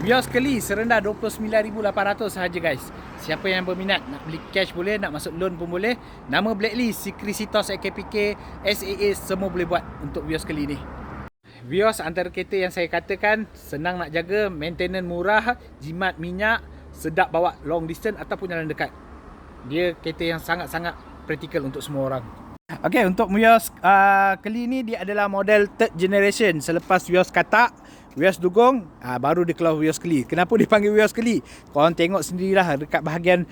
Vios Keli serendah 29,800 sahaja guys. Siapa yang berminat nak beli cash boleh, nak masuk loan pun boleh. Nama Blacklist, Sikrisitos, AKPK, SAA semua boleh buat untuk Vios Keli ni. Vios antara kereta yang saya katakan senang nak jaga, maintenance murah, jimat minyak, sedap bawa long distance ataupun jalan dekat. Dia kereta yang sangat-sangat praktikal untuk semua orang. Okay, untuk Vios Keli ni dia adalah model third generation. Selepas Vios Katak, Vios Dugong, baru dia keluar Vios Keli. Kenapa dipanggil Vios Keli? Korang tengok sendirilah dekat bahagian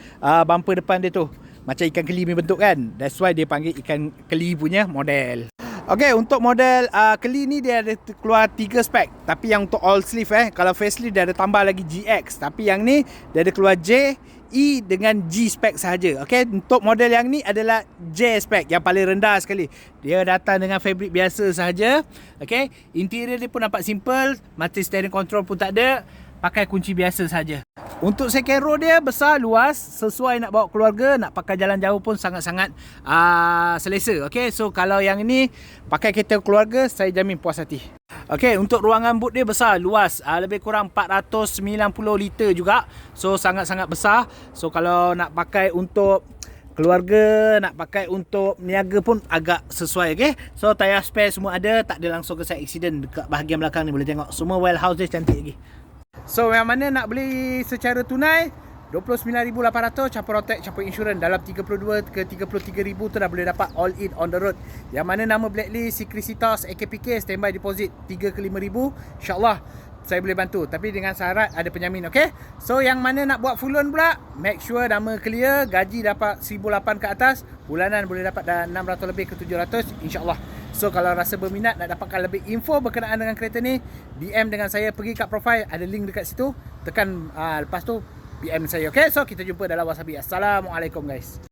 bumper depan dia tu. Macam ikan keli punya bentuk kan. That's why dia panggil ikan keli punya model. Okay, untuk model Keli ni dia ada keluar 3 spek. Tapi yang untuk all sleeve kalau facelift dia ada tambah lagi GX. Tapi yang ni dia ada keluar J, E dengan G spek sahaja. Okay, untuk model yang ni adalah J spek yang paling rendah sekali. Dia datang dengan fabric biasa sahaja. Okay, interior dia pun nampak simple. Multi steering control pun tak ada. Pakai kunci biasa sahaja. Untuk second row dia besar, luas, sesuai nak bawa keluarga, nak pakai jalan jauh pun sangat-sangat selesa. Okay, so kalau yang ini pakai kereta keluarga, saya jamin puas hati. Okay, untuk ruangan boot dia besar, luas, lebih kurang 490 liter juga. So sangat-sangat besar. So kalau nak pakai untuk keluarga, nak pakai untuk niaga pun agak sesuai. Okay, so tayar spare semua ada, tak ada langsung kesan accident. Dekat bahagian belakang ni boleh tengok, semua warehouse dia cantik lagi. So yang mana nak beli secara tunai 29,800 campur rotek, campur insurans dalam 32 ke 33,000 tu dah boleh dapat all in on the road. Yang mana nama Blacklist, Sikrisitos, AKPK, standby deposit 3 ke 5,000. InsyaAllah saya boleh bantu, tapi dengan syarat ada penjamin. Okay, so yang mana nak buat full loan pula, make sure nama clear, gaji dapat 1,800 ke atas, bulanan boleh dapat dah 600 lebih ke 700 insyaAllah. So kalau rasa berminat nak dapatkan lebih info berkenaan dengan kereta ni, DM dengan saya, pergi kat profile, ada link dekat situ, tekan lepas tu PM saya. Okay, so kita jumpa dalam Wasabi. Assalamualaikum guys.